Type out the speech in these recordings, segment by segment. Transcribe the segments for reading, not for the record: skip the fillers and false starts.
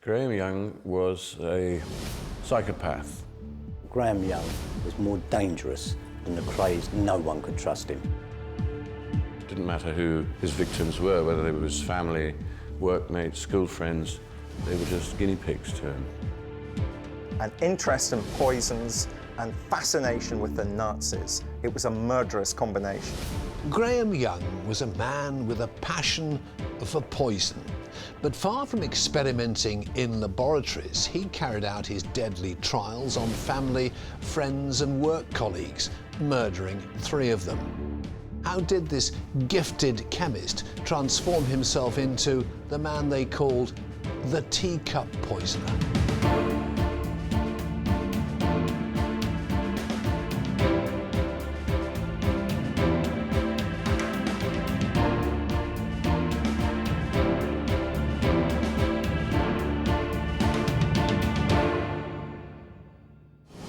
Graham Young was a psychopath. Graham Young was more dangerous than the crazed. No one could trust him. It didn't matter who his victims were, whether they were his family, workmates, school friends, they were just guinea pigs to him. An interest in poisons and fascination with the Nazis. It was a murderous combination. Graham Young was a man with a passion for poison. But far from experimenting in laboratories, he carried out his deadly trials on family, friends and work colleagues, murdering 3 of them. How did this gifted chemist transform himself into the man they called the Teacup poisoner?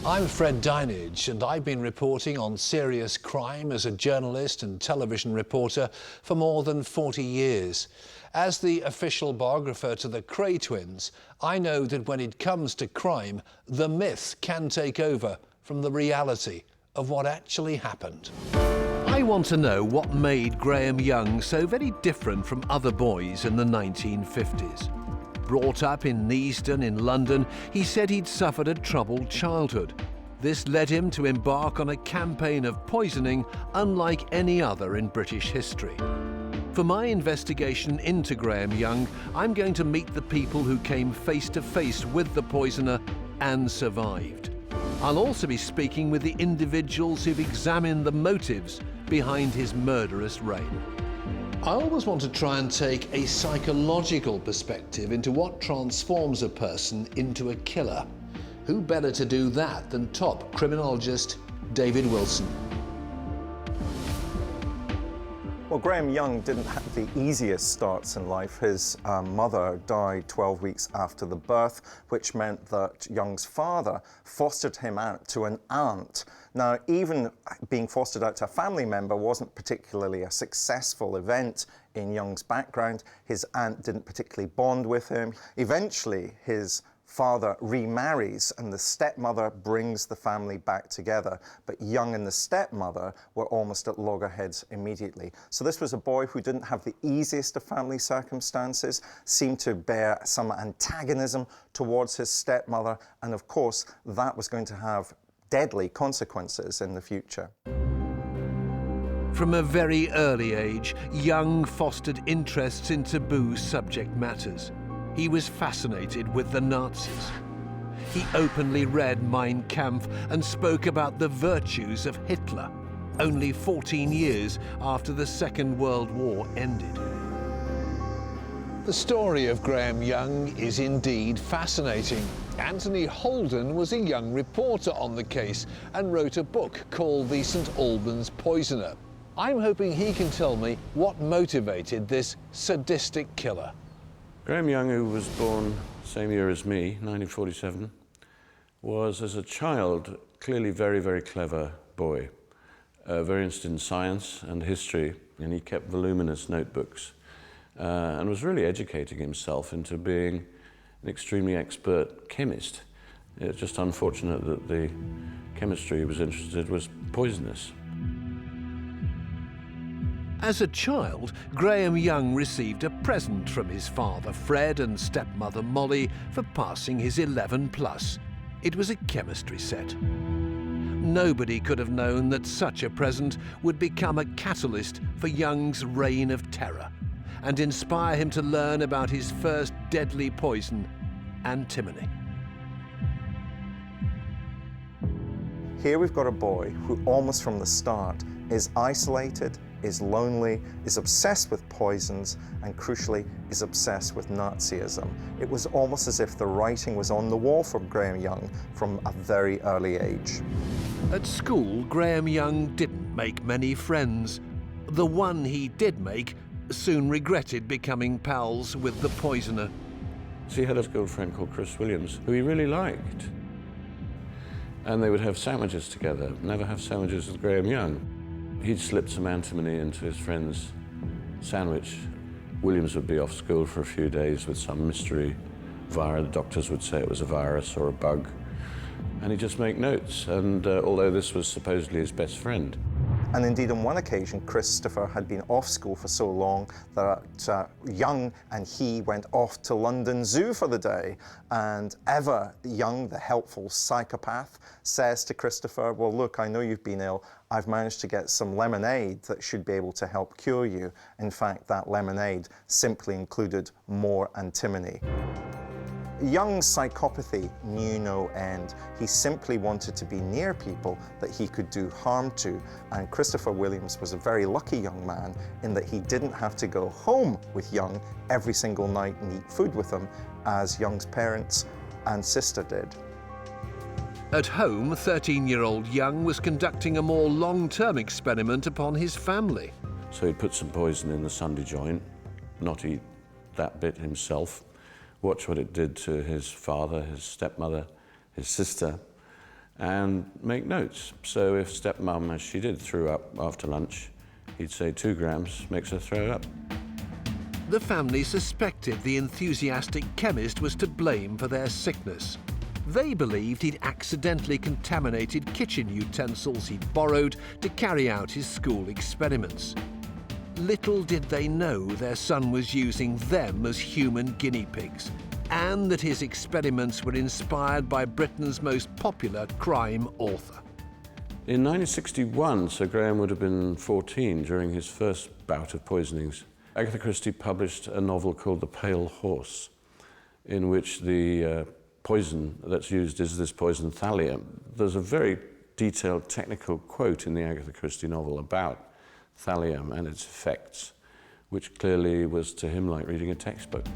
I'm Fred Dinage, and I've been reporting on serious crime as a journalist and television reporter for more than 40 years. As the official biographer to the Cray twins, I know that when it comes to crime, the myth can take over from the reality of what actually happened. I want to know what made Graham Young so very different from other boys in the 1950s. Brought up in Neasden in London, he said he'd suffered a troubled childhood. This led him to embark on a campaign of poisoning unlike any other in British history. For my investigation into Graham Young, I'm going to meet the people who came face to face with the poisoner and survived. I'll also be speaking with the individuals who've examined the motives behind his murderous reign. I always want to try and take a psychological perspective into what transforms a person into a killer. Who better to do that than top criminologist David Wilson? Well, Graham Young didn't have the easiest starts in life. His mother died 12 weeks after the birth, which meant that Young's father fostered him out to an aunt. Now, even being fostered out to a family member wasn't particularly a successful event in Young's background. His aunt didn't particularly bond with him. Eventually, his father remarries and the stepmother brings the family back together. But Young and the stepmother were almost at loggerheads immediately. So this was a boy who didn't have the easiest of family circumstances, seemed to bear some antagonism towards his stepmother, and of course that was going to have deadly consequences in the future. From a very early age, Young fostered interests in taboo subject matters. He was fascinated with the Nazis. He openly read Mein Kampf and spoke about the virtues of Hitler, only 14 years after the Second World War ended. The story of Graham Young is indeed fascinating. Anthony Holden was a young reporter on the case and wrote a book called The St Albans Poisoner. I'm hoping he can tell me what motivated this sadistic killer. Graham Young, who was born the same year as me, 1947, was, as a child, clearly very, very clever boy. Very interested in science and history, and he kept voluminous notebooks and was really educating himself into being an extremely expert chemist. It's just unfortunate that the chemistry he was interested in was poisonous. As a child, Graham Young received a present from his father Fred and stepmother Molly for passing his 11+. It was a chemistry set. Nobody could have known that such a present would become a catalyst for Young's reign of terror and inspire him to learn about his first deadly poison, antimony. Here we've got a boy who almost from the start is isolated, is lonely, is obsessed with poisons, and crucially, is obsessed with Nazism. It was almost as if the writing was on the wall for Graham Young from a very early age. At school, Graham Young didn't make many friends. The one he did make soon regretted becoming pals with the poisoner. So he had a girlfriend called Chris Williams, who he really liked. And they would have sandwiches together, never have sandwiches with Graham Young. He'd slipped some antimony into his friend's sandwich. Williams would be off school for a few days with some mystery The doctors would say it was a virus or a bug. And he'd just make notes, and although this was supposedly his best friend. And indeed, on one occasion, Christopher had been off school for so long that Young and he went off to London Zoo for the day. And Eva Young, the helpful psychopath, says to Christopher, well, look, I know you've been ill. I've managed to get some lemonade that should be able to help cure you. In fact, that lemonade simply included more antimony. Young's psychopathy knew no end. He simply wanted to be near people that he could do harm to. And Christopher Williams was a very lucky young man in that he didn't have to go home with Young every single night and eat food with him, as Young's parents and sister did. At home, 13-year-old Young was conducting a more long-term experiment upon his family. So he'd put some poison in the Sunday joint, not eat that bit himself, watch what it did to his father, his stepmother, his sister, and make notes. So if stepmom, as she did, threw up after lunch, he'd say 2 grams makes her throw up. The family suspected the enthusiastic chemist was to blame for their sickness. They believed he'd accidentally contaminated kitchen utensils he'd borrowed to carry out his school experiments. Little did they know their son was using them as human guinea pigs, and that his experiments were inspired by Britain's most popular crime author. In 1961, Sir Graham would have been 14 during his first bout of poisonings. Agatha Christie published a novel called The Pale Horse, in which the poison that's used is this poison thallium. There's a very detailed technical quote in the Agatha Christie novel about thallium and its effects, which clearly was to him like reading a textbook.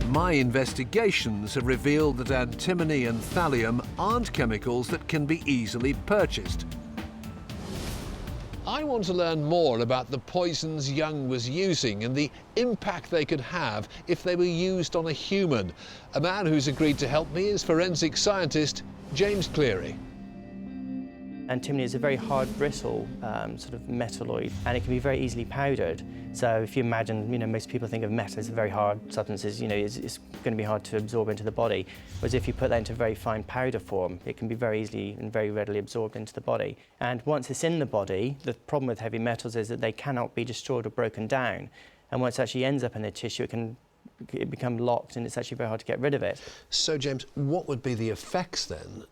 My investigations have revealed that antimony and thallium aren't chemicals that can be easily purchased. I want to learn more about the poisons Young was using and the impact they could have if they were used on a human. A man who's agreed to help me is forensic scientist James Cleary. Antimony is a very hard brittle sort of metalloid, and it can be very easily powdered. So if you imagine, most people think of metal as very hard substances, it's going to be hard to absorb into the body. Whereas if you put that into very fine powder form, it can be very easily and very readily absorbed into the body. And once it's in the body, the problem with heavy metals is that they cannot be destroyed or broken down. And once it actually ends up in the tissue, it become locked, and it's actually very hard to get rid of it. So James, what would be the effects then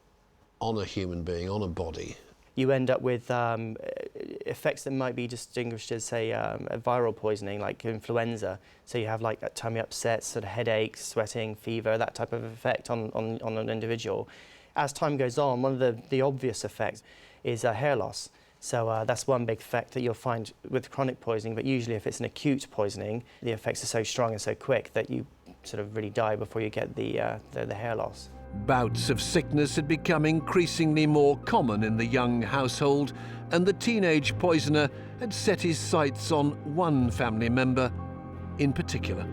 on a human being, on a body? You end up with effects that might be distinguished as, say, a viral poisoning, like influenza. So you have like tummy upsets, sort of headaches, sweating, fever, that type of effect on an individual. As time goes on, one of the obvious effects is hair loss. So that's one big effect that you'll find with chronic poisoning, but usually if it's an acute poisoning, the effects are so strong and so quick that you sort of really die before you get the hair loss. Bouts of sickness had become increasingly more common in the Young household, and the teenage poisoner had set his sights on one family member in particular.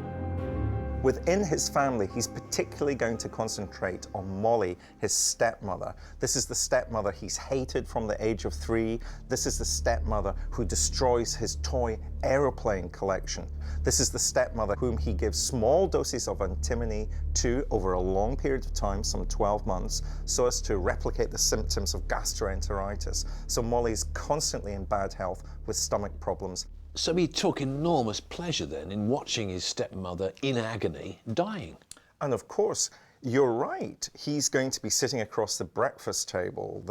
Within his family, he's particularly going to concentrate on Molly, his stepmother. This is the stepmother he's hated from the age of 3. This is the stepmother who destroys his toy aeroplane collection. This is the stepmother whom he gives small doses of antimony to over a long period of time, some 12 months, so as to replicate the symptoms of gastroenteritis. So Molly's constantly in bad health with stomach problems. So he took enormous pleasure then in watching his stepmother in agony dying. And of course, you're right. He's going to be sitting across the breakfast table,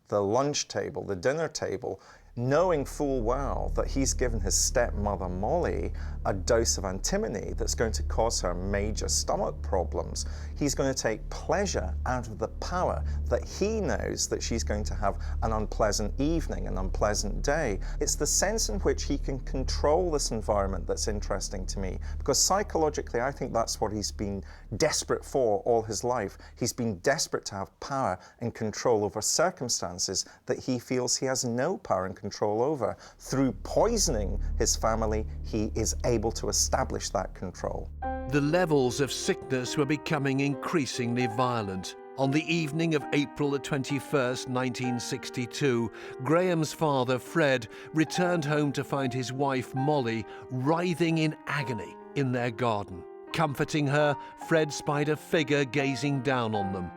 the lunch table, the dinner table, knowing full well that he's given his stepmother Molly a dose of antimony that's going to cause her major stomach problems. He's going to take pleasure out of the power that he knows that she's going to have an unpleasant evening, an unpleasant day. It's the sense in which he can control this environment that's interesting to me, because psychologically I think that's what he's been desperate for all his life. He's been desperate to have power and control over circumstances that he feels he has no power and control over. Through poisoning his family, he is able to establish that control. The levels of sickness were becoming increasingly violent. On the evening of April the 21st, 1962, Graham's father, Fred, returned home to find his wife, Molly, writhing in agony in their garden. Comforting her, Fred spied a figure gazing down on them.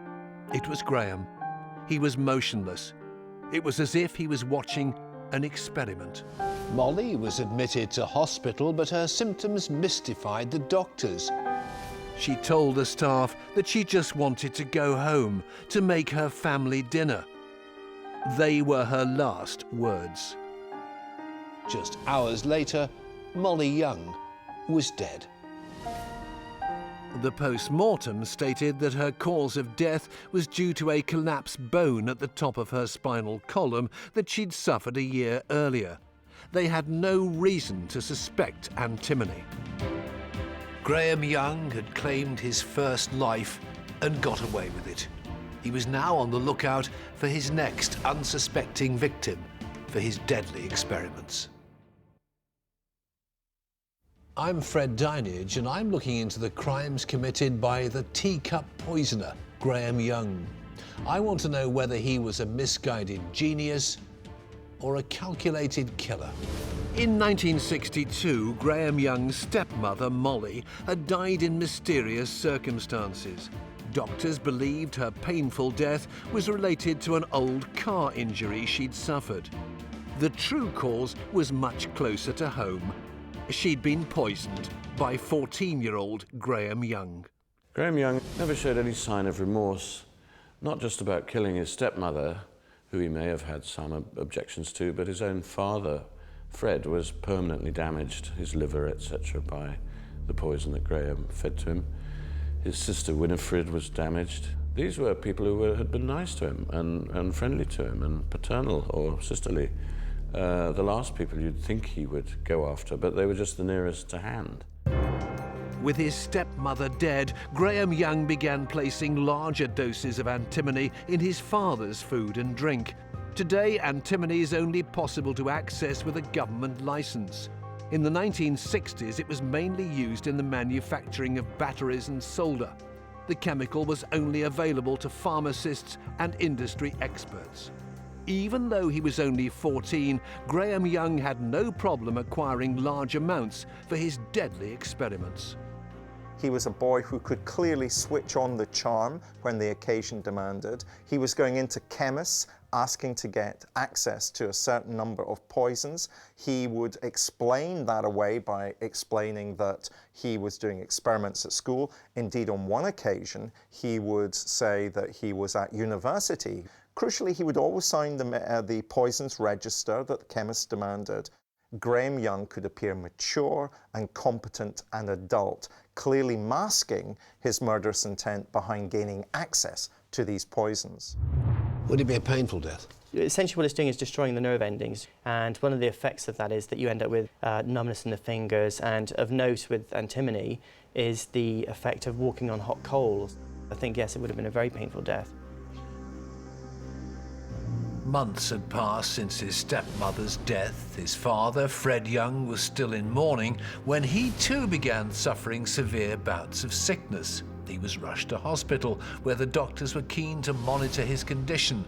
It was Graham. He was motionless. It was as if he was watching an experiment. Molly was admitted to hospital, but her symptoms mystified the doctors. She told the staff that she just wanted to go home to make her family dinner. They were her last words. Just hours later, Molly Young was dead. The post-mortem stated that her cause of death was due to a collapsed bone at the top of her spinal column that she'd suffered a year earlier. They had no reason to suspect antimony. Graham Young had claimed his first life and got away with it. He was now on the lookout for his next unsuspecting victim for his deadly experiments. I'm Fred Dinage, and I'm looking into the crimes committed by the Teacup poisoner, Graham Young. I want to know whether he was a misguided genius or a calculated killer. In 1962, Graham Young's stepmother, Molly, had died in mysterious circumstances. Doctors believed her painful death was related to an old car injury she'd suffered. The true cause was much closer to home. She'd been poisoned by 14-year-old Graham Young. Graham Young never showed any sign of remorse, not just about killing his stepmother, who he may have had some objections to, but his own father, Fred, was permanently damaged, his liver, etc., by the poison that Graham fed to him. His sister Winifred was damaged. These were people who had been nice to him and friendly to him and paternal or sisterly. The last people you'd think he would go after, but they were just the nearest to hand. With his stepmother dead, Graham Young began placing larger doses of antimony in his father's food and drink. Today, antimony is only possible to access with a government license. In the 1960s, it was mainly used in the manufacturing of batteries and solder. The chemical was only available to pharmacists and industry experts. Even though he was only 14, Graham Young had no problem acquiring large amounts for his deadly experiments. He was a boy who could clearly switch on the charm when the occasion demanded. He was going into chemists, asking to get access to a certain number of poisons. He would explain that away by explaining that he was doing experiments at school. Indeed, on one occasion, he would say that he was at university. Crucially, he would always sign the poisons register that the chemists demanded. Graham Young could appear mature and competent and adult, clearly masking his murderous intent behind gaining access to these poisons. Would it be a painful death? Essentially what it's doing is destroying the nerve endings, and one of the effects of that is that you end up with numbness in the fingers, and of note with antimony is the effect of walking on hot coals. I think, yes, it would have been a very painful death. Months had passed since his stepmother's death. His father, Fred Young, was still in mourning when he too began suffering severe bouts of sickness. He was rushed to hospital, where the doctors were keen to monitor his condition,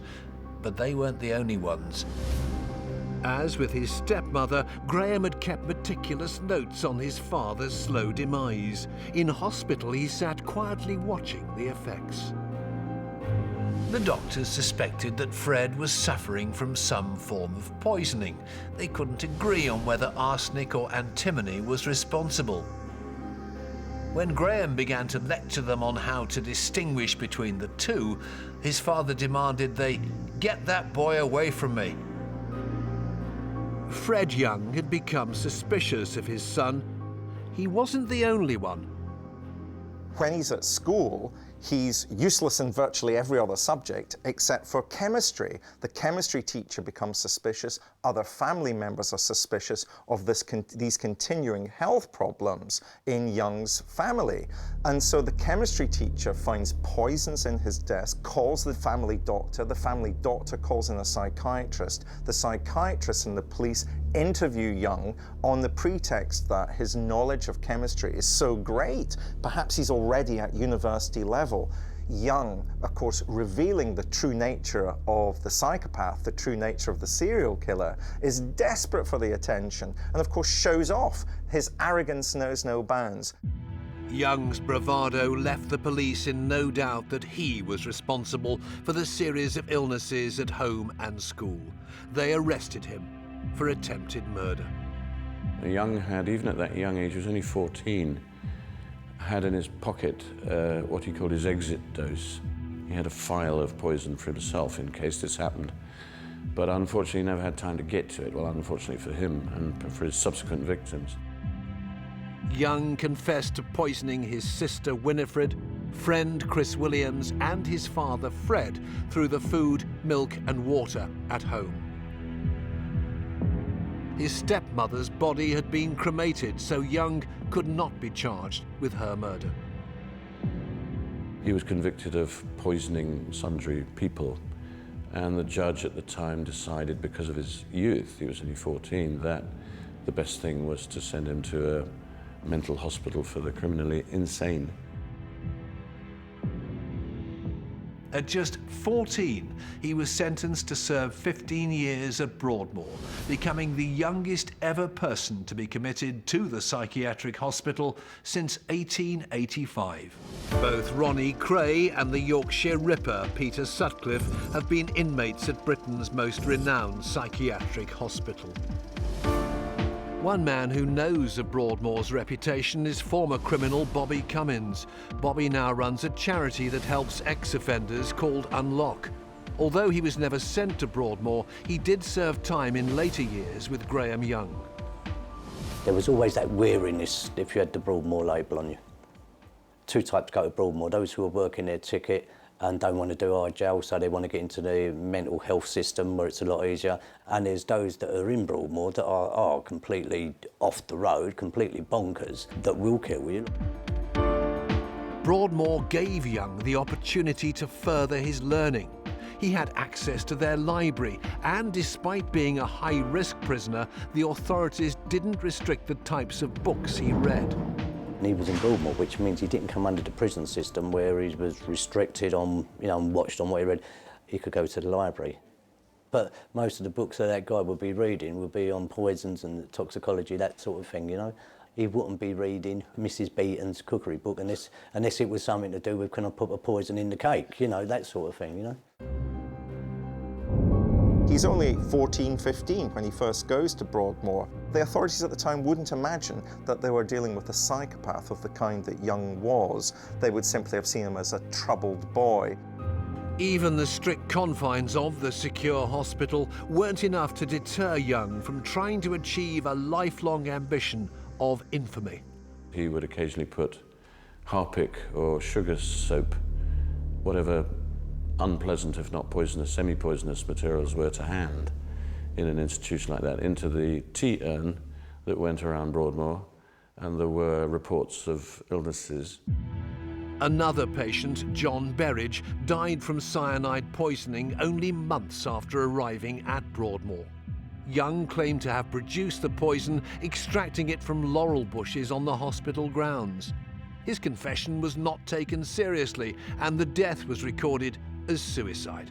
but they weren't the only ones. As with his stepmother, Graham had kept meticulous notes on his father's slow demise. In hospital, he sat quietly watching the effects. The doctors suspected that Fred was suffering from some form of poisoning. They couldn't agree on whether arsenic or antimony was responsible. When Graham began to lecture them on how to distinguish between the two, his father demanded they get that boy away from me. Fred Young had become suspicious of his son. He wasn't the only one. When he's at school, he's useless in virtually every other subject except for chemistry. The chemistry teacher becomes suspicious. Other family members are suspicious of these continuing health problems in Young's family. And so the chemistry teacher finds poisons in his desk, calls the family doctor calls in a psychiatrist. The psychiatrist and the police interview Young on the pretext that his knowledge of chemistry is so great, perhaps he's already at university level. Young, of course, revealing the true nature of the psychopath, the true nature of the serial killer, is desperate for the attention and, of course, shows off. His arrogance knows no bounds. Young's bravado left the police in no doubt that he was responsible for the series of illnesses at home and school. They arrested him for attempted murder. Young had, even at that young age, he was only 14, had in his pocket what he called his exit dose. He had a phial of poison for himself in case this happened, but unfortunately he never had time to get to it. Well, unfortunately for him and for his subsequent victims. Young confessed to poisoning his sister Winifred, friend Chris Williams and his father Fred through the food, milk and water at home. His stepmother's body had been cremated, so Young could not be charged with her murder. He was convicted of poisoning sundry people, and the judge at the time decided, because of his youth, he was only 14, that the best thing was to send him to a mental hospital for the criminally insane. At just 14, he was sentenced to serve 15 years at Broadmoor, becoming the youngest ever person to be committed to the psychiatric hospital since 1885. Both Ronnie Cray and the Yorkshire Ripper Peter Sutcliffe have been inmates at Britain's most renowned psychiatric hospital. One man who knows of Broadmoor's reputation is former criminal Bobby Cummins. Bobby now runs a charity that helps ex-offenders called Unlock. Although he was never sent to Broadmoor, he did serve time in later years with Graham Young. There was always that weariness if you had the Broadmoor label on you. Two types go to Broadmoor: those who are working their ticket and don't want to do hard jail, so they want to get into the mental health system where it's a lot easier. And there's those that are in Broadmoor that are completely off the road, completely bonkers, that will kill you. Broadmoor gave Young the opportunity to further his learning. He had access to their library, and despite being a high-risk prisoner, the authorities didn't restrict the types of books he read. He was in Broadmoor, which means he didn't come under the prison system where he was restricted on, and watched on what he read. He could go to the library. But most of the books that guy would be reading would be on poisons and toxicology, that sort of thing, He wouldn't be reading Mrs. Beaton's cookery book unless it was something to do with, can I put a poison in the cake, that sort of thing, He's only 14, 15 when he first goes to Broadmoor. The authorities at the time wouldn't imagine that they were dealing with a psychopath of the kind that Young was. They would simply have seen him as a troubled boy. Even the strict confines of the secure hospital weren't enough to deter Young from trying to achieve a lifelong ambition of infamy. He would occasionally put Harpic or sugar soap, whatever unpleasant, if not poisonous, semi-poisonous materials were to hand in an institution like that, into the tea urn that went around Broadmoor, and there were reports of illnesses. Another patient, John Berridge, died from cyanide poisoning only months after arriving at Broadmoor. Young claimed to have produced the poison, extracting it from laurel bushes on the hospital grounds. His confession was not taken seriously, and the death was recorded as suicide.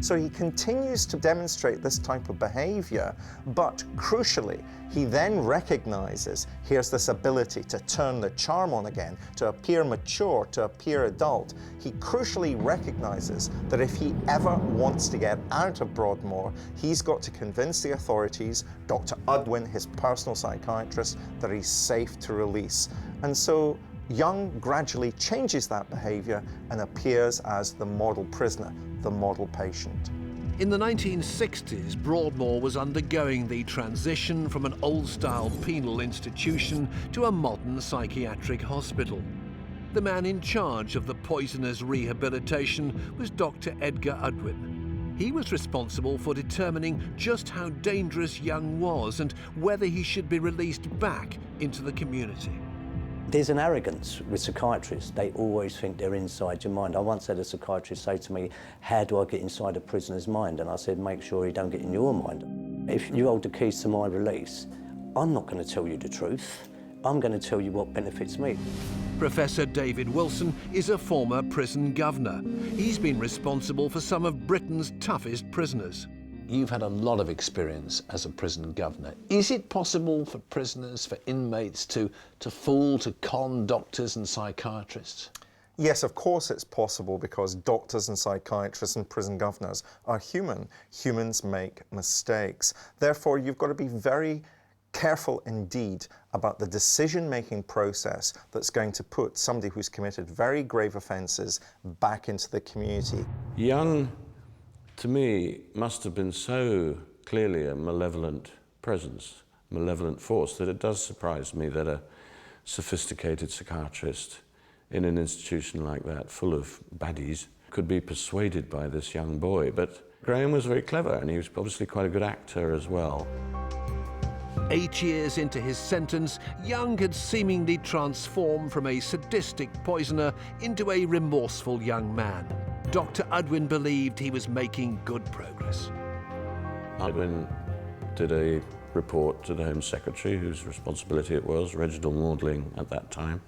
So he continues to demonstrate this type of behaviour, but crucially, he then recognises here's this ability to turn the charm on again, to appear mature, to appear adult. He crucially recognises that if he ever wants to get out of Broadmoor, he's got to convince the authorities, Dr. Udwin, his personal psychiatrist, that he's safe to release. And so Young gradually changes that behaviour and appears as the model prisoner, the model patient. In the 1960s, Broadmoor was undergoing the transition from an old-style penal institution to a modern psychiatric hospital. The man in charge of the poisoners' rehabilitation was Dr. Edgar Udwin. He was responsible for determining just how dangerous Young was and whether he should be released back into the community. There's an arrogance with psychiatrists. They always think they're inside your mind. I once had a psychiatrist say to me, how do I get inside a prisoner's mind? And I said, make sure he don't get in your mind. If you hold the keys to my release, I'm not going to tell you the truth. I'm going to tell you what benefits me. Professor David Wilson is a former prison governor. He's been responsible for some of Britain's toughest prisoners. You've had a lot of experience as a prison governor. Is it possible for prisoners, for inmates to fool, to con doctors and psychiatrists? Yes, of course it's possible, because doctors and psychiatrists and prison governors are human. Humans make mistakes. Therefore, you've got to be very careful indeed about the decision-making process that's going to put somebody who's committed very grave offences back into the community. Young, to me, must have been so clearly a malevolent presence, malevolent force, that it does surprise me that a sophisticated psychiatrist in an institution like that, full of baddies, could be persuaded by this young boy. But Graham was very clever, and he was obviously quite a good actor as well. 8 years into his sentence, Young had seemingly transformed from a sadistic poisoner into a remorseful young man. Dr. Udwin believed he was making good progress. Udwin did a report to the Home Secretary, whose responsibility it was, Reginald Maudling at that time,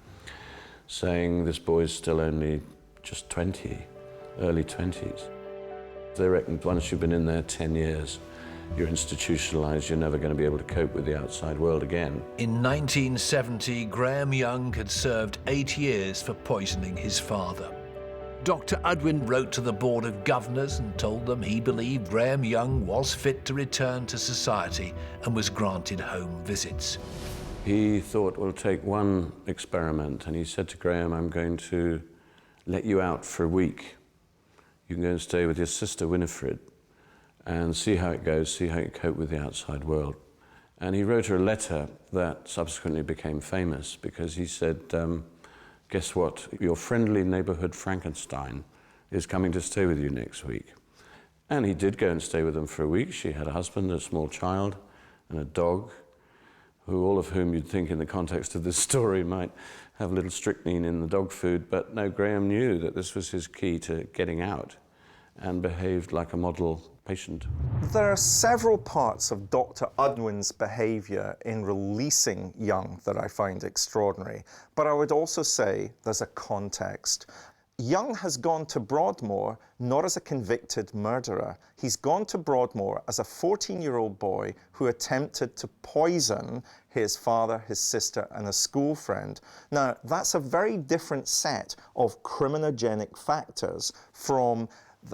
saying this boy's still only just 20, early 20s. They reckoned once you've been in there 10 years, you're institutionalised, you're never going to be able to cope with the outside world again. In 1970, Graham Young had served 8 years for poisoning his father. Dr. Udwin wrote to the Board of Governors and told them he believed Graham Young was fit to return to society and was granted home visits. He thought, we'll take one experiment, and he said to Graham, I'm going to let you out for a week. You can go and stay with your sister Winifred and see how it goes, see how you cope with the outside world. And he wrote her a letter that subsequently became famous, because he said, guess what? Your friendly neighbourhood Frankenstein is coming to stay with you next week. And he did go and stay with them for a week. She had a husband, a small child, and a dog, all of whom you'd think in the context of this story might have a little strychnine in the dog food. But no, Graham knew that this was his key to getting out, and behaved like a model patient. There are several parts of Dr. Udwin's behaviour in releasing Young that I find extraordinary, but I would also say there's a context. Young has gone to Broadmoor not as a convicted murderer. He's gone to Broadmoor as a 14-year-old boy who attempted to poison his father, his sister, and a school friend. Now, that's a very different set of criminogenic factors from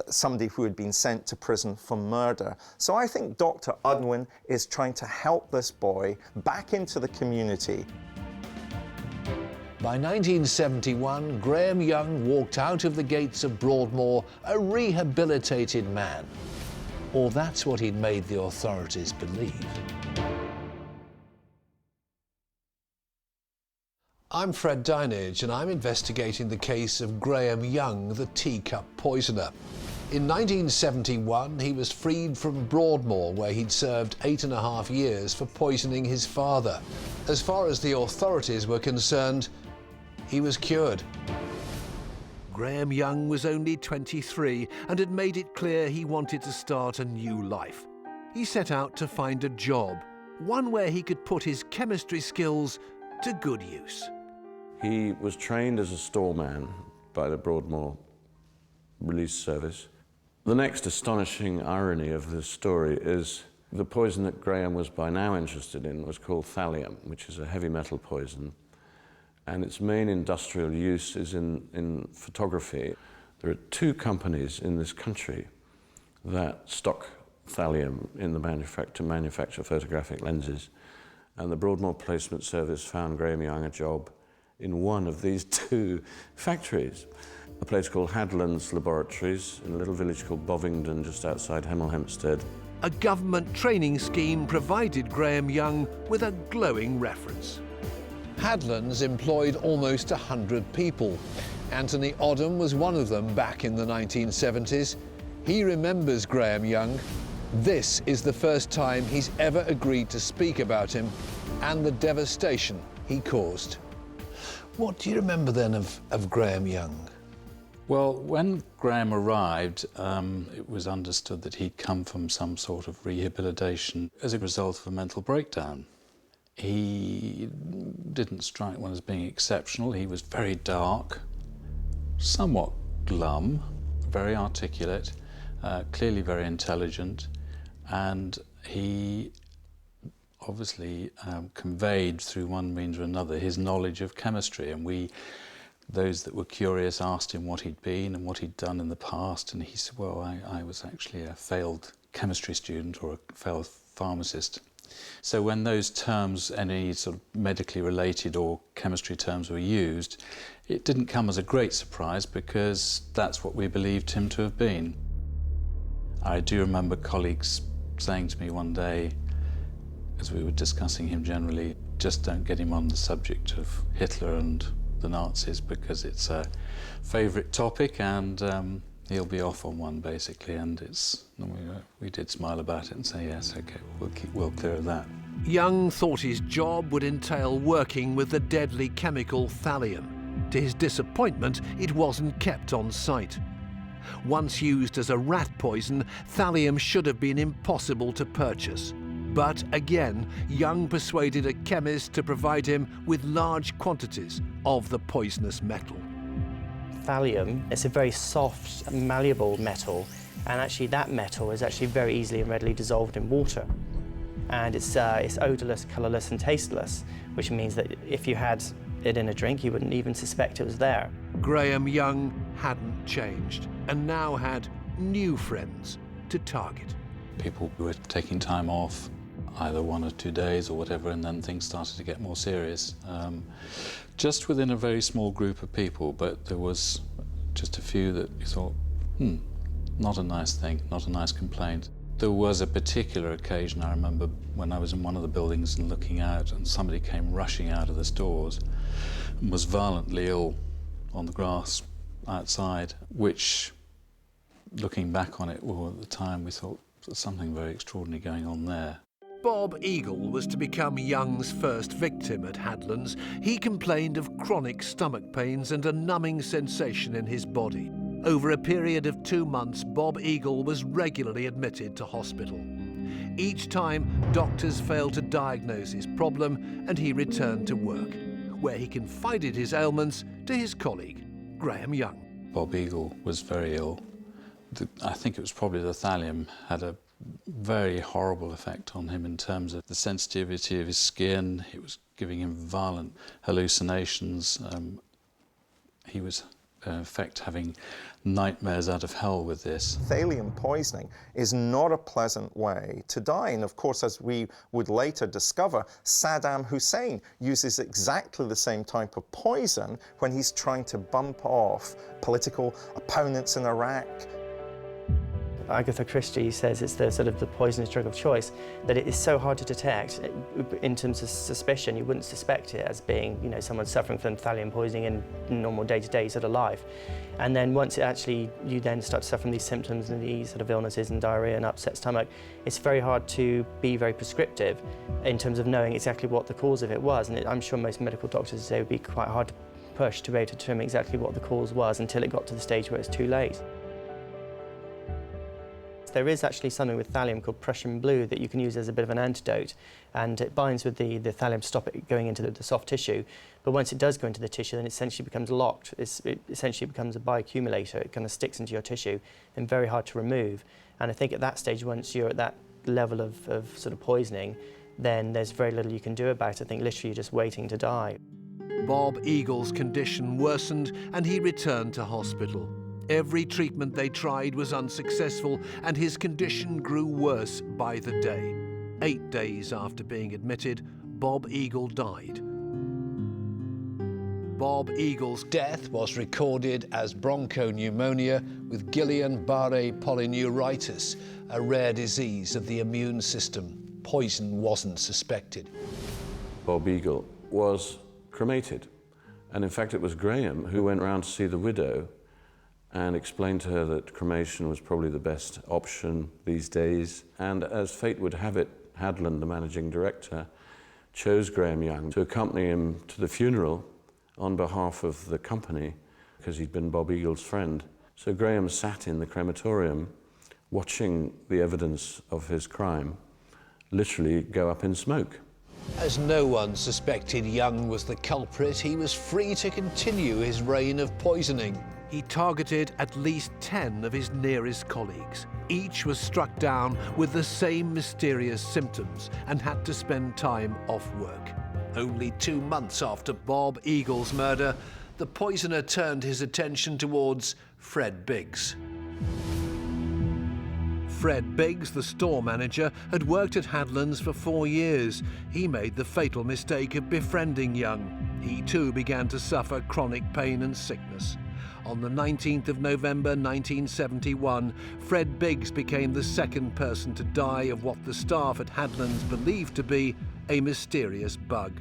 somebody who had been sent to prison for murder. So I think Dr. Udwin is trying to help this boy back into the community. By 1971, Graham Young walked out of the gates of Broadmoor a rehabilitated man. Or that's what he'd made the authorities believe. I'm Fred Dinage, and I'm investigating the case of Graham Young, the Teacup poisoner. In 1971, he was freed from Broadmoor, where he'd served 8.5 years for poisoning his father. As far as the authorities were concerned, he was cured. Graham Young was only 23 and had made it clear he wanted to start a new life. He set out to find a job, one where he could put his chemistry skills to good use. He was trained as a storeman by the Broadmoor Release Service. The next astonishing irony of this story is the poison that Graham was by now interested in was called thallium, which is a heavy metal poison, and its main industrial use is in photography. There are 2 companies in this country that stock thallium in the to manufacture photographic lenses, and the Broadmoor Placement Service found Graham Young a job in one of these 2 factories. A place called Hadland's Laboratories in a little village called Bovingdon, just outside Hemel Hempstead. A government training scheme provided Graham Young with a glowing reference. Hadland's employed almost 100 people. Anthony Oddham was one of them back in the 1970s. He remembers Graham Young. This is the first time he's ever agreed to speak about him and the devastation he caused. What do you remember then of Graham Young? Well, when Graham arrived, it was understood that he'd come from some sort of rehabilitation as a result of a mental breakdown. He didn't strike one as being exceptional. He was very dark, somewhat glum, very articulate, clearly very intelligent, and he obviously conveyed through one means or another his knowledge of chemistry, and those that were curious asked him what he'd been and what he'd done in the past, and he said, well, I was actually a failed chemistry student or a failed pharmacist. So when those terms, any sort of medically related or chemistry terms, were used, it didn't come as a great surprise because that's what we believed him to have been. I do remember colleagues saying to me one day, as we were discussing him generally, just don't get him on the subject of Hitler and the Nazis because it's a favourite topic, and he'll be off on one, basically. And we did smile about it and say, yes, OK, we'll clear of that. Young thought his job would entail working with the deadly chemical thallium. To his disappointment, it wasn't kept on site. Once used as a rat poison, thallium should have been impossible to purchase. But again, Young persuaded a chemist to provide him with large quantities of the poisonous metal. Thallium, it's a very soft, malleable metal, and actually that metal is actually very easily and readily dissolved in water. And it's odourless, colourless and tasteless, which means that if you had it in a drink, you wouldn't even suspect it was there. Graham Young hadn't changed and now had new friends to target. People were taking time off, either 1 or 2 days or whatever, and then things started to get more serious. Just within a very small group of people, but there was just a few that you thought, not a nice thing, not a nice complaint. There was a particular occasion, I remember, when I was in one of the buildings and looking out, and somebody came rushing out of the stores and was violently ill on the grass outside, which, looking back on it, well, at the time we thought there's something very extraordinary going on there. Bob Eagle was to become Young's first victim at Hadlands. He complained of chronic stomach pains and a numbing sensation in his body. Over a period of 2 months, Bob Eagle was regularly admitted to hospital. Each time, doctors failed to diagnose his problem and he returned to work, where he confided his ailments to his colleague, Graham Young. Bob Eagle was very ill. I think it was probably the thallium had a very horrible effect on him in terms of the sensitivity of his skin. It was giving him violent hallucinations. He was, in effect, having nightmares out of hell with this. Thallium poisoning is not a pleasant way to die. And of course, as we would later discover, Saddam Hussein uses exactly the same type of poison when he's trying to bump off political opponents in Iraq. Agatha Christie says it's the sort of the poisonous drug of choice, that it is so hard to detect in terms of suspicion. You wouldn't suspect it as being, you know, someone suffering from thallium poisoning in normal day-to-day sort of life. And then once it actually, you then start to suffer from these symptoms and these sort of illnesses and diarrhea and upset stomach, it's very hard to be very prescriptive in terms of knowing exactly what the cause of it was. And I'm sure most medical doctors say it would be quite hard to push to be able to determine exactly what the cause was until it got to the stage where it's too late. There is actually something with thallium called Prussian blue that you can use as a bit of an antidote, and it binds with the thallium to stop it going into the soft tissue. But once it does go into the tissue, then it essentially becomes locked. It essentially becomes a bioaccumulator. It kind of sticks into your tissue and very hard to remove. And I think at that stage, once you're at that level of sort of poisoning, then there's very little you can do about it. I think literally you're just waiting to die. Bob Eagle's condition worsened and he returned to hospital. Every treatment they tried was unsuccessful and his condition grew worse by the day. 8 days after being admitted, Bob Eagle died. Bob Eagle's death was recorded as bronchopneumonia with Guillain-Barré polyneuritis, a rare disease of the immune system. Poison wasn't suspected. Bob Eagle was cremated, and in fact it was Graham who went round to see the widow and explained to her that cremation was probably the best option these days. And as fate would have it, Hadland, the managing director, chose Graham Young to accompany him to the funeral on behalf of the company because he'd been Bob Eagle's friend. So Graham sat in the crematorium watching the evidence of his crime literally go up in smoke. As no one suspected Young was the culprit, he was free to continue his reign of poisoning. He targeted at least 10 of his nearest colleagues, each was struck down with the same mysterious symptoms and had to spend time off work. Only 2 months after Bob Eagle's murder, the poisoner turned his attention towards Fred Biggs. Fred Biggs, the store manager, had worked at Hadlands for 4 years. He made the fatal mistake of befriending Young. He too began to suffer chronic pain and sickness. On the 19th of November 1971, Fred Biggs became the second person to die of what the staff at Hadlands believed to be a mysterious bug.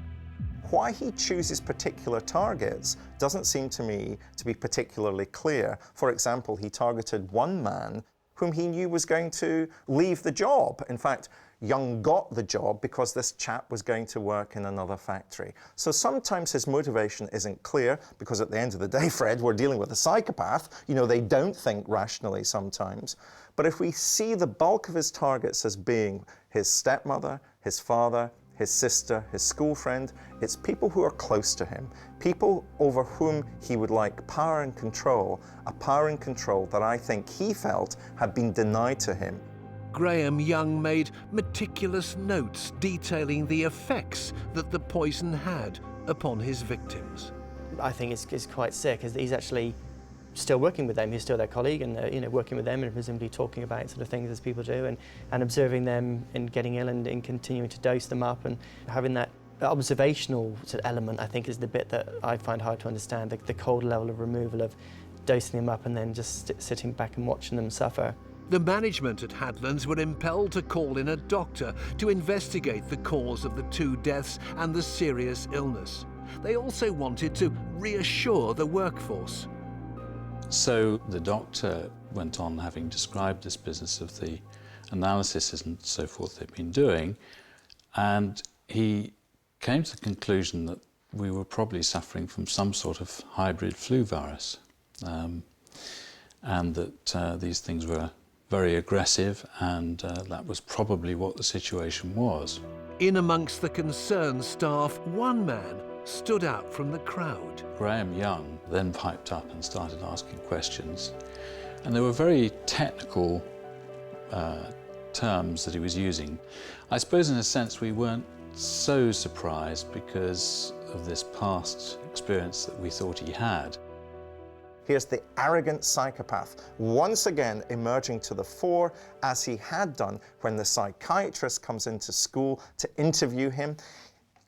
Why he chooses particular targets doesn't seem to me to be particularly clear. For example, he targeted one man whom he knew was going to leave the job. In fact, Young got the job because this chap was going to work in another factory. So sometimes his motivation isn't clear, because at the end of the day, Fred, we're dealing with a psychopath. You know, they don't think rationally sometimes. But if we see the bulk of his targets as being his stepmother, his father, his sister, his school friend, it's people who are close to him, people over whom he would like power and control, a power and control that I think he felt had been denied to him. Graham Young made meticulous notes detailing the effects that the poison had upon his victims. I think it's quite sick, as he's actually still working with them. He's still their colleague, and you know, working with them and presumably talking about sort of things as people do, and observing them and getting ill and continuing to dose them up, and having that observational sort of element, I think, is the bit that I find hard to understand. The cold level of removal of dosing them up and then just sitting back and watching them suffer. The management at Hadlands were impelled to call in a doctor to investigate the cause of the 2 deaths and the serious illness. They also wanted to reassure the workforce. So the doctor went on, having described this business of the analysis and so forth they'd been doing, and he came to the conclusion that we were probably suffering from some sort of hybrid flu virus, and that these things were very aggressive, and that was probably what the situation was. In amongst the concerned staff, one man stood out from the crowd. Graham Young then piped up and started asking questions, and there were very technical terms that he was using. I suppose in a sense we weren't so surprised because of this past experience that we thought he had. Here's the arrogant psychopath once again emerging to the fore, as he had done when the psychiatrist comes into school to interview him.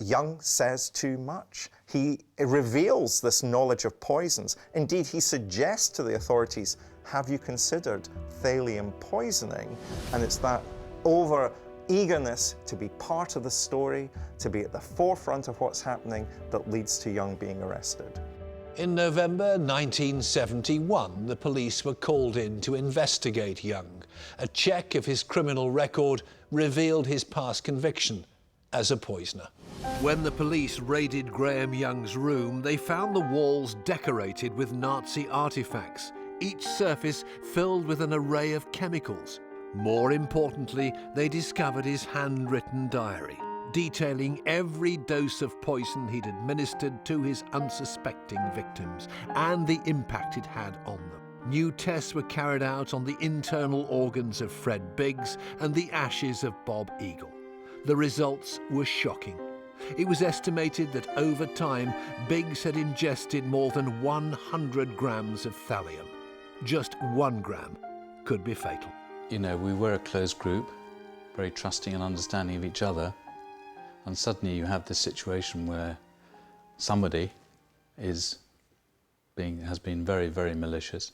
Young says too much. He reveals this knowledge of poisons. Indeed, he suggests to the authorities, have you considered thallium poisoning? And it's that over eagerness to be part of the story, to be at the forefront of what's happening, that leads to Young being arrested. In November 1971, the police were called in to investigate Young. A check of his criminal record revealed his past conviction as a poisoner. When the police raided Graham Young's room, they found the walls decorated with Nazi artifacts, each surface filled with an array of chemicals. More importantly, they discovered his handwritten diary, detailing every dose of poison he'd administered to his unsuspecting victims and the impact it had on them. New tests were carried out on the internal organs of Fred Biggs and the ashes of Bob Eagle. The results were shocking. It was estimated that over time, Biggs had ingested more than 100 grams of thallium. Just 1 gram could be fatal. You know, we were a closed group, very trusting and understanding of each other. And suddenly you have this situation where somebody has been very, very malicious.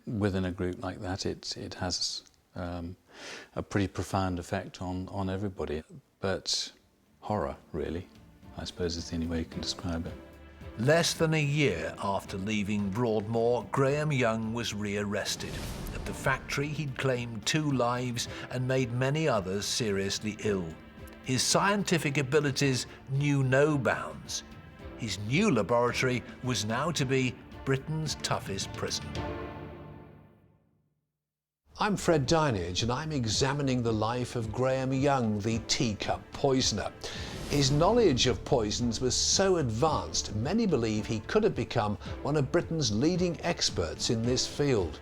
Within a group like that, it has a pretty profound effect on everybody. But horror, really, I suppose is the only way you can describe it. Less than a year after leaving Broadmoor, Graham Young was rearrested. At the factory, he'd claimed 2 lives and made many others seriously ill. His scientific abilities knew no bounds. His new laboratory was now to be Britain's toughest prison. I'm Fred Dinage, and I'm examining the life of Graham Young, the Teacup poisoner. His knowledge of poisons was so advanced, many believe he could have become one of Britain's leading experts in this field.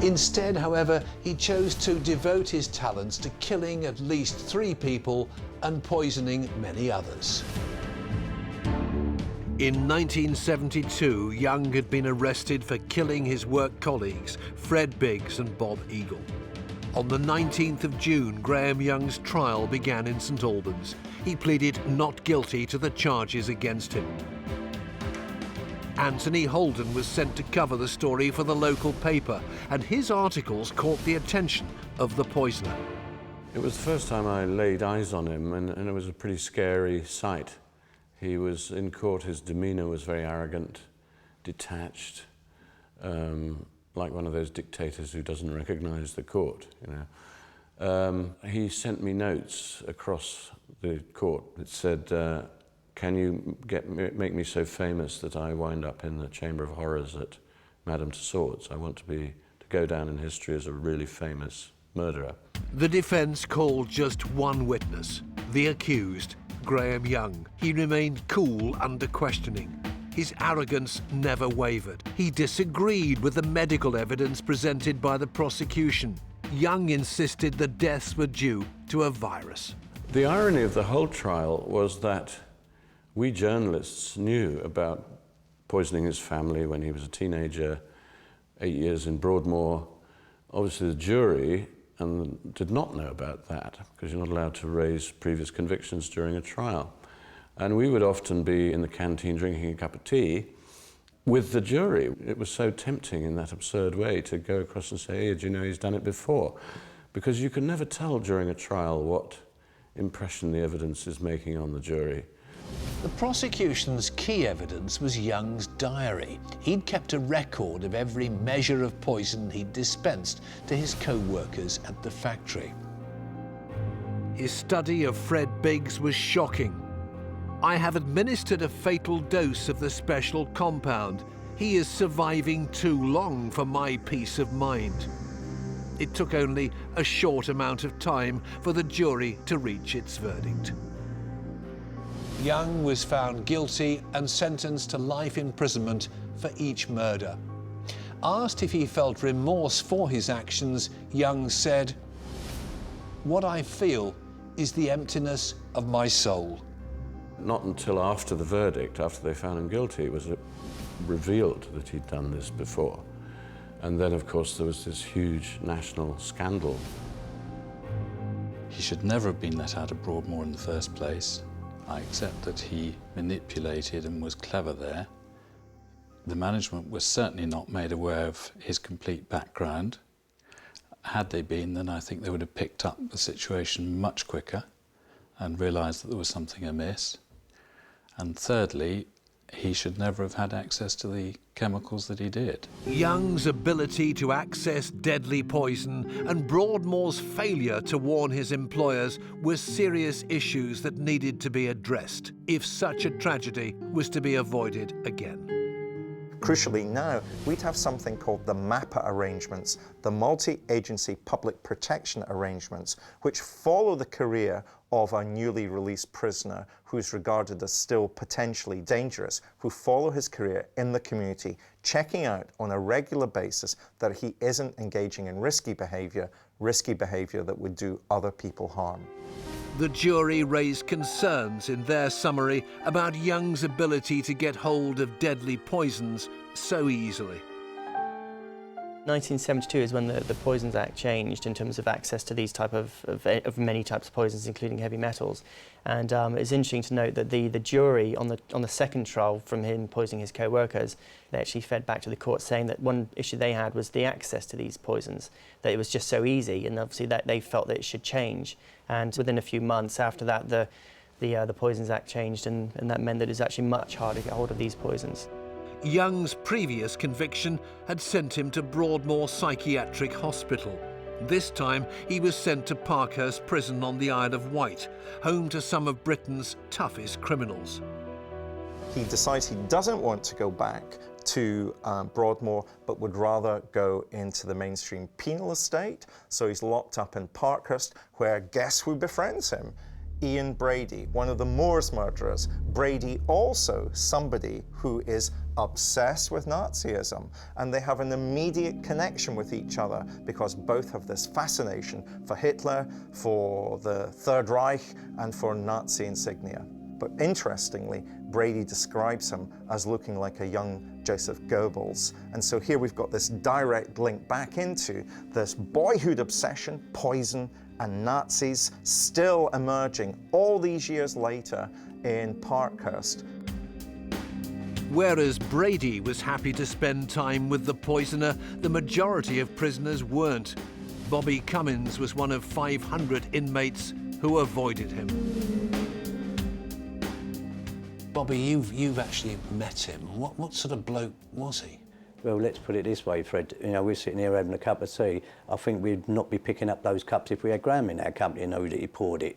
Instead, however, he chose to devote his talents to killing at least 3 people and poisoning many others. In 1972, Young had been arrested for killing his work colleagues, Fred Biggs and Bob Eagle. On the 19th of June, Graham Young's trial began in St Albans. He pleaded not guilty to the charges against him. Anthony Holden was sent to cover the story for the local paper, and his articles caught the attention of the poisoner. It was the first time I laid eyes on him, and it was a pretty scary sight. He was in court, his demeanour was very arrogant, detached, like one of those dictators who doesn't recognise the court, you know. He sent me notes across the court that said, can you make me so famous that I wind up in the Chamber of Horrors at Madame Tussauds? I want to go down in history as a really famous murderer. The defence called just one witness, the accused, Graham Young. He remained cool under questioning. His arrogance never wavered. He disagreed with the medical evidence presented by the prosecution. Young insisted the deaths were due to a virus. The irony of the whole trial was that we journalists knew about poisoning his family when he was a teenager, 8 years in Broadmoor. Obviously the jury did not know about that, because you're not allowed to raise previous convictions during a trial. And we would often be in the canteen drinking a cup of tea with the jury. It was so tempting in that absurd way to go across and say, hey, do you know he's done it before? Because you can never tell during a trial what impression the evidence is making on the jury. The prosecution's key evidence was Young's diary. He'd kept a record of every measure of poison he'd dispensed to his co-workers at the factory. His study of Fred Biggs was shocking. I have administered a fatal dose of the special compound. He is surviving too long for my peace of mind. It took only a short amount of time for the jury to reach its verdict. Young was found guilty and sentenced to life imprisonment for each murder. Asked if he felt remorse for his actions, Young said, "What I feel is the emptiness of my soul." Not until after the verdict, after they found him guilty, was it revealed that he'd done this before. And then, of course, there was this huge national scandal. He should never have been let out of Broadmoor in the first place. I accept that he manipulated and was clever there. The management was certainly not made aware of his complete background. Had they been, then I think they would have picked up the situation much quicker and realised that there was something amiss. And thirdly, he should never have had access to the chemicals that he did. Young's ability to access deadly poison and Broadmoor's failure to warn his employers were serious issues that needed to be addressed if such a tragedy was to be avoided again. Crucially now, we'd have something called the MAPA arrangements, the Multi-Agency Public Protection Arrangements, which follow the career of a newly released prisoner who's regarded as still potentially dangerous, who follow his career in the community, checking out on a regular basis that he isn't engaging in risky behaviour that would do other people harm. The jury raised concerns in their summary about Young's ability to get hold of deadly poisons so easily. 1972 is when the Poisons Act changed in terms of access to these type of many types of poisons, including heavy metals. And it's interesting to note that the jury on the second trial from him poisoning his co-workers, they actually fed back to the court saying that one issue they had was the access to these poisons, that it was just so easy, and obviously that they felt that it should change. And within a few months after that, the Poisons Act changed, and that meant that it's actually much harder to get hold of these poisons. Young's previous conviction had sent him to Broadmoor Psychiatric Hospital. This time he was sent to Parkhurst Prison on the Isle of Wight, home to some of Britain's toughest criminals. He decides he doesn't want to go back to Broadmoor, but would rather go into the mainstream penal estate. So he's locked up in Parkhurst, where guess who befriends him? Ian Brady, one of the Moors murderers. Brady also somebody who is obsessed with Nazism, and they have an immediate connection with each other because both have this fascination for Hitler, for the Third Reich, and for Nazi insignia. But interestingly, Brady describes him as looking like a young Joseph Goebbels. And so here we've got this direct link back into this boyhood obsession, poison, and Nazis still emerging all these years later in Parkhurst. Whereas Brady was happy to spend time with the poisoner, the majority of prisoners weren't. Bobby Cummins was one of 500 inmates who avoided him. Bobby, you've actually met him. What sort of bloke was he? Well, let's put it this way, Fred. You know, we're sitting here having a cup of tea. I think we'd not be picking up those cups if we had Graham in our company and knew that he poured it.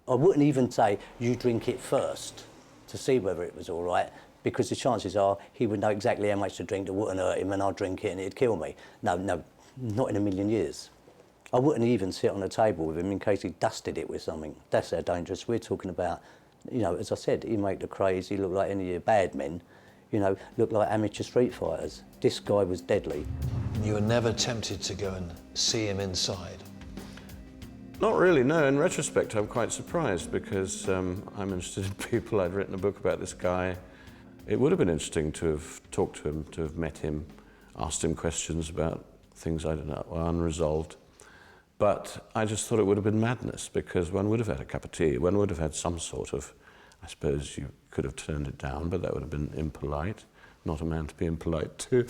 I wouldn't even say, you drink it first to see whether it was all right, because the chances are he would know exactly how much to drink that wouldn't hurt him, and I'd drink it and it'd kill me. No, not in a million years. I wouldn't even sit on a table with him in case he dusted it with something. That's how dangerous we're talking about. You know, as I said, he made the craze, he looked like any of your bad men, you know, looked like amateur street fighters. This guy was deadly. You were never tempted to go and see him inside? Not really, no. In retrospect, I'm quite surprised because I'm interested in people. I'd written a book about this guy. It would have been interesting to have talked to him, to have met him, asked him questions about things I don't know, were unresolved. But I just thought it would have been madness because one would have had a cup of tea, one would have had some sort of, I suppose you could have turned it down, but that would have been impolite, not a man to be impolite to.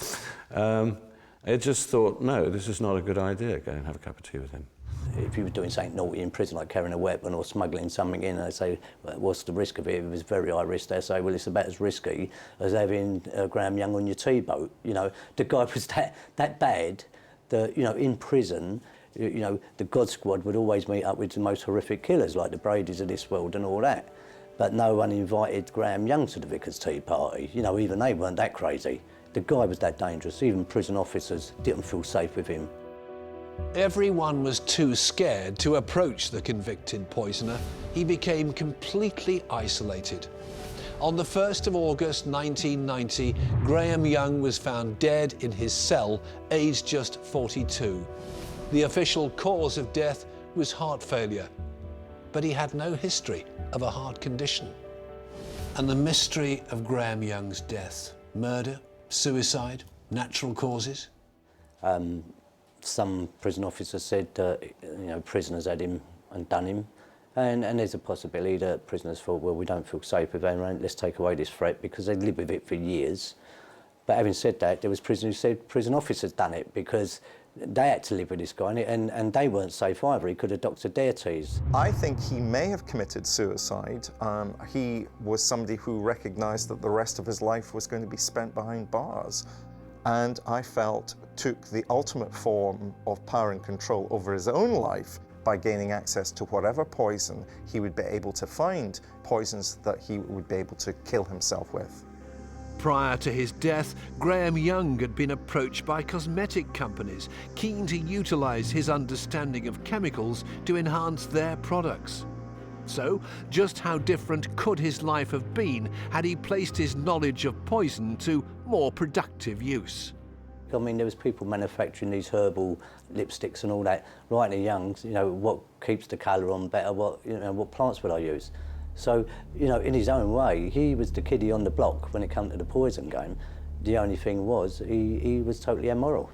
I just thought, no, this is not a good idea, go and have a cup of tea with him. If you were doing something naughty in prison, like carrying a weapon or smuggling something in, they say, well, what's the risk of it? If it was very high risk, they say, well, it's about as risky as having Graham Young on your tea boat. You know, the guy was that bad that, you know, in prison, you know, the God Squad would always meet up with the most horrific killers, like the Bradys of this world and all that. But no one invited Graham Young to the Vicar's tea party. You know, even they weren't that crazy. The guy was that dangerous. Even prison officers didn't feel safe with him. Everyone was too scared to approach the convicted poisoner. He became completely isolated. On the 1st of August 1990, Graham Young was found dead in his cell, aged just 42. The official cause of death was heart failure, but he had no history of a heart condition. And the mystery of Graham Young's death, murder, suicide, natural causes? Some prison officers said you know, prisoners had him and done him. And there's a possibility that prisoners thought, well, we don't feel safe with him, let's take away this threat, because they'd lived with it for years. But having said that, there was prisoners who said prison officers done it because they had to live with this guy, and they weren't safe either. He could have doctored their teas. I think he may have committed suicide. He was somebody who recognised that the rest of his life was going to be spent behind bars, and I felt took the ultimate form of power and control over his own life by gaining access to whatever poison he would be able to find, poisons that he would be able to kill himself with. Prior to his death, Graham Young had been approached by cosmetic companies keen to utilise his understanding of chemicals to enhance their products. So, just how different could his life have been had he placed his knowledge of poison to more productive use? I mean, there was people manufacturing these herbal lipsticks and all that right at young. You know, what keeps the colour on better? What plants would I use? So, you know, in his own way, he was the kiddie on the block when it came to the poison game. The only thing was, he was totally immoral.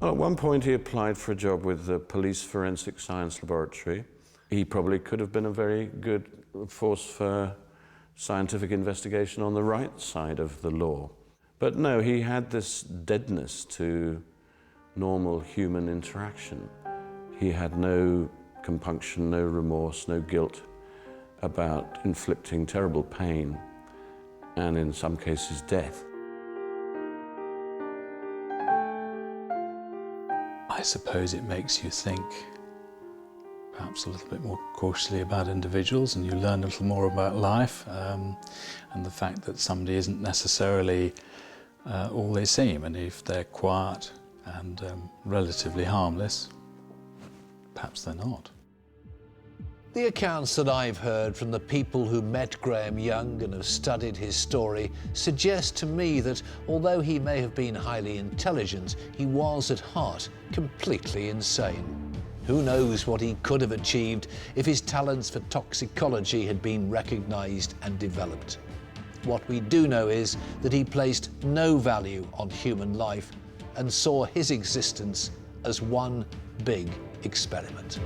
Well, at one point he applied for a job with the Police Forensic Science Laboratory. He probably could have been a very good force for scientific investigation on the right side of the law. But no, he had this deadness to normal human interaction. He had no compunction, no remorse, no guilt about inflicting terrible pain and in some cases death. I suppose it makes you think perhaps a little bit more cautiously about individuals, and you learn a little more about life and the fact that somebody isn't necessarily all they seem, and if they're quiet and relatively harmless, perhaps they're not. The accounts that I've heard from the people who met Graham Young and have studied his story suggest to me that although he may have been highly intelligent, he was at heart completely insane. Who knows what he could have achieved if his talents for toxicology had been recognised and developed. What we do know is that he placed no value on human life and saw his existence as one big experiment.